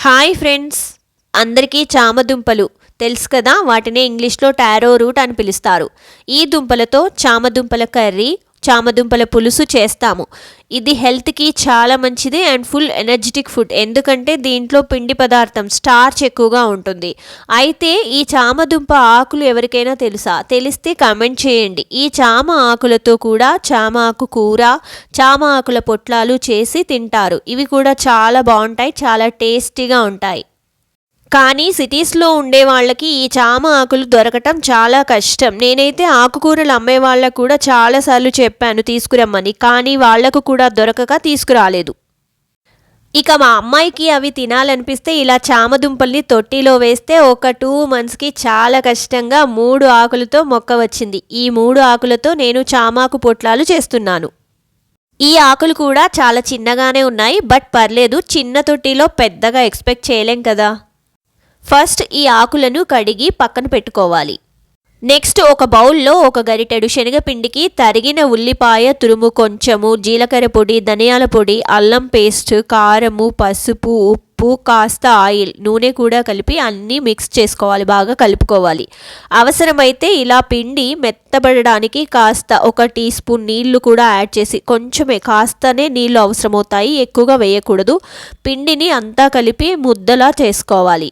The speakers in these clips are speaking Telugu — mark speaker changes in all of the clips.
Speaker 1: హాయ్ ఫ్రెండ్స్, అందరికీ చామదుంపలు తెలుసు కదా. వాటిని ఇంగ్లీష్లో టారో రూట్ అని పిలుస్తారు. ఈ దుంపలతో చామదుంపల కర్రీ, చామదుంపల పులుసు చేస్తాము. ఇది హెల్త్కి చాలా మంచిది అండ్ ఫుల్ ఎనర్జెటిక్ ఫుడ్. ఎందుకంటే దీంట్లో పిండి పదార్థం స్టార్చ్ ఎక్కువగా ఉంటుంది. అయితే ఈ చామదుంప ఆకులు ఎవరికైనా తెలుసా? తెలిస్తే కామెంట్ చేయండి. ఈ చామ ఆకులతో కూడా చామ ఆకు కూర, చామ ఆకుల పొట్లాలు చేసి తింటారు. ఇవి కూడా చాలా బాగుంటాయి, చాలా టేస్టీగా ఉంటాయి. కానీ సిటీస్లో ఉండే వాళ్ళకి ఈ చామ ఆకులు దొరకటం చాలా కష్టం. నేనైతే ఆకుకూరలు అమ్మే వాళ్ళకు కూడా చాలాసార్లు చెప్పాను తీసుకురమ్మని, కానీ వాళ్లకు కూడా దొరకక తీసుకురాలేదు. ఇక మా అమ్మాయికి అవి తినాలనిపిస్తే ఇలా చామదుంపల్ని తొట్టిలో వేస్తే ఒక 2 monthsకి చాలా కష్టంగా 3 ఆకులతో మొక్క వచ్చింది. ఈ 3 ఆకులతో నేను చామాకు పొట్లాలు చేస్తున్నాను. ఈ ఆకులు కూడా చాలా చిన్నగానే ఉన్నాయి, బట్ పర్లేదు. చిన్న తొట్టిలో పెద్దగా ఎక్స్పెక్ట్ చేయలేం కదా. ఫస్ట్ ఈ ఆకులను కడిగి పక్కన పెట్టుకోవాలి. నెక్స్ట్ ఒక బౌల్లో ఒక గరిటెడు శనగపిండికి తరిగిన ఉల్లిపాయ తురుము, కొంచెము జీలకర్ర పొడి, ధనియాల పొడి, అల్లం పేస్ట్, కారము, పసుపు, ఉప్పు, కాస్త ఆయిల్, నూనె కూడా కలిపి అన్నీ మిక్స్ చేసుకోవాలి, బాగా కలుపుకోవాలి. అవసరమైతే ఇలా పిండి మెత్తబడడానికి కాస్త 1 టీ స్పూన్ నీళ్లు కూడా యాడ్ చేసి, కొంచెమే కాస్తనే నీళ్లు అవసరమవుతాయి, ఎక్కువగా వేయకూడదు. పిండిని అంతా కలిపి ముద్దలా చేసుకోవాలి.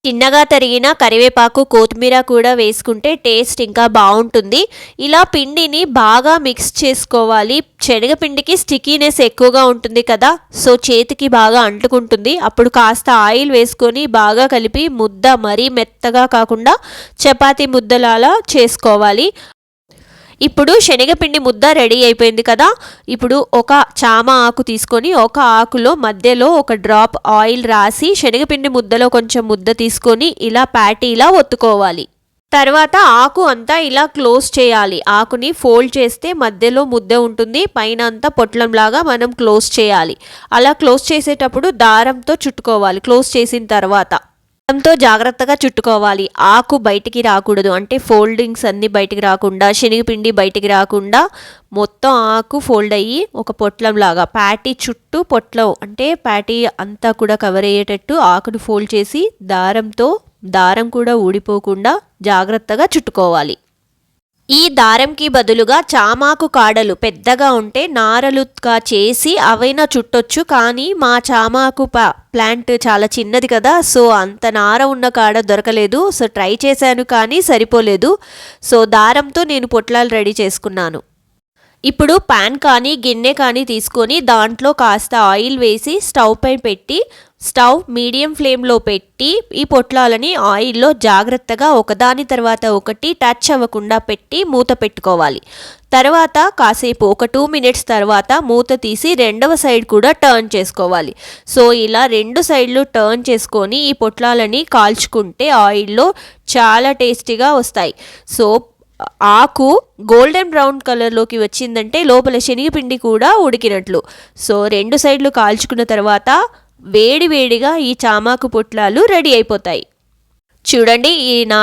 Speaker 1: చిన్నగా తరిగిన కరివేపాకు, కొత్తిమీర కూడా వేసుకుంటే టేస్ట్ ఇంకా బాగుంటుంది. ఇలా పిండిని బాగా మిక్స్ చేసుకోవాలి. శనగపిండికి స్టికీనెస్ ఎక్కువగా ఉంటుంది కదా, సో చేతికి బాగా అంటుకుంటుంది. అప్పుడు కాస్త ఆయిల్ వేసుకొని బాగా కలిపి ముద్ద మరీ మెత్తగా కాకుండా చపాతీ ముద్దలాగా చేసుకోవాలి. ఇప్పుడు శనగపిండి ముద్ద రెడీ అయిపోయింది కదా. ఇప్పుడు ఒక చామ ఆకు తీసుకొని ఒక ఆకులో మధ్యలో ఒక డ్రాప్ ఆయిల్ రాసి శనగపిండి ముద్దలో కొంచెం ముద్ద తీసుకొని ఇలా ప్యాటీలా ఒత్తుకోవాలి. తర్వాత ఆకు అంతా ఇలా క్లోజ్ చేయాలి. ఆకుని ఫోల్డ్ చేస్తే మధ్యలో ముద్ద ఉంటుంది, పైన అంతా పొట్లంలాగా మనం క్లోజ్ చేయాలి. అలా క్లోజ్ చేసేటప్పుడు దారంతో చుట్టుకోవాలి. క్లోజ్ చేసిన తర్వాత దారంతో జాగ్రత్తగా చుట్టుకోవాలి. ఆకు బయటికి రాకూడదు, అంటే ఫోల్డింగ్స్ అన్నీ బయటికి రాకుండా, శనగపిండి బయటికి రాకుండా మొత్తం ఆకు ఫోల్డ్ అయ్యి ఒక పొట్లంలాగా ప్యాటీ చుట్టూ పొట్లం, అంటే ప్యాటీ అంతా కూడా కవర్ అయ్యేటట్టు ఆకును ఫోల్డ్ చేసి దారం కూడా ఊడిపోకుండా జాగ్రత్తగా చుట్టుకోవాలి. ఈ దారంకి బదులుగా చామాకు కాడలు పెద్దగా ఉంటే నారలుగా చేసి అవైనా చుట్టొచ్చు. కానీ మా చామాకు ప్లాంట్ చాలా చిన్నది కదా, సో అంత నార ఉన్న కాడ దొరకలేదు. సో ట్రై చేశాను కానీ సరిపోలేదు. సో దారంతో నేను పొట్లాలు రెడీ చేసుకున్నాను. ఇప్పుడు పాన్ కానీ గిన్నె కానీ తీసుకొని దాంట్లో కాస్త ఆయిల్ వేసి స్టవ్ పై పెట్టి, స్టవ్ మీడియం ఫ్లేమ్లో పెట్టి ఈ పొట్లాలని ఆయిల్లో జాగ్రత్తగా ఒకదాని తర్వాత ఒకటి టచ్ అవ్వకుండా పెట్టి మూత పెట్టుకోవాలి. తర్వాత కాసేపు ఒక 2 minutes తర్వాత మూత తీసి రెండవ సైడ్ కూడా టర్న్ చేసుకోవాలి. సో ఇలా 2 సైడ్లు టర్న్ చేసుకొని ఈ పొట్లాలని కాల్చుకుంటే ఆయిల్లో చాలా టేస్టీగా వస్తాయి. సో ఆకు గోల్డెన్ బ్రౌన్ కలర్లోకి వచ్చిందంటే లోపల శనగపిండి కూడా ఉడికినట్లు. సో 2 సైడ్లు కాల్చుకున్న తర్వాత వేడివేడిగా ఈ చామాకు పొట్లాలు రెడీ అయిపోతాయి. చూడండి, ఈ నా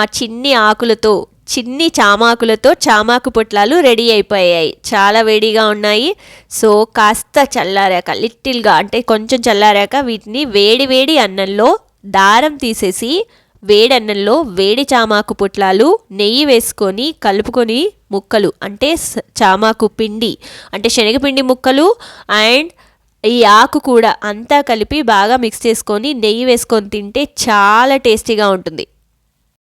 Speaker 1: చిన్ని చామాకులతో చామాకు పొట్లాలు రెడీ అయిపోయాయి. చాలా వేడిగా ఉన్నాయి. సో కాస్త చల్లారాక, లిటిల్గా అంటే కొంచెం చల్లారాక వీటిని వేడి అన్నంలో దారం తీసేసి వేడన్నంలో వేడి చామాకు పొట్లాలు నెయ్యి వేసుకొని కలుపుకొని ముక్కలు, అంటే చామాకు పిండి అంటే శనగపిండి ముక్కలు అండ్ ఈ ఆకు కూడా అంతా కలిపి బాగా మిక్స్ చేసుకొని నెయ్యి వేసుకొని తింటే చాలా టేస్టీగా ఉంటుంది.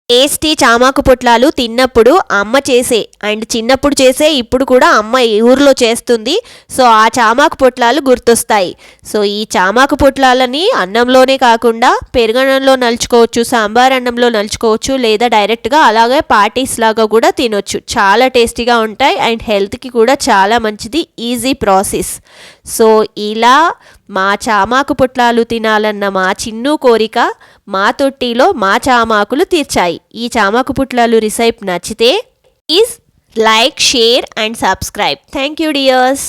Speaker 1: టేస్టీ చామాకు పొట్లాలు తిన్నప్పుడు అమ్మ చేసే అండ్ చిన్నప్పుడు చేసే ఇప్పుడు కూడా అమ్మ ఊరిలో చేస్తుంది. సో ఆ చామాకు పొట్లాలు గుర్తొస్తాయి. సో ఈ చామాకు పొట్లాలని అన్నంలోనే కాకుండా పెరుగన్నంలో నలుచుకోవచ్చు, సాంబార్ అన్నంలో నలుచుకోవచ్చు, లేదా డైరెక్ట్గా అలాగే పార్టీస్ లాగా కూడా తినొచ్చు. చాలా టేస్టీగా ఉంటాయి అండ్ హెల్త్కి కూడా చాలా మంచిది. Easy process. సో ఇలా మా చామాకు పొట్లాలు తినాలన్న మా చిన్ను కోరిక మా తొట్టిలో మా చామాకులు తీర్చాయి. ఈ చామాకు పొట్లాలు రెసిపీ నచ్చితే please like, share and subscribe. Thank you dears.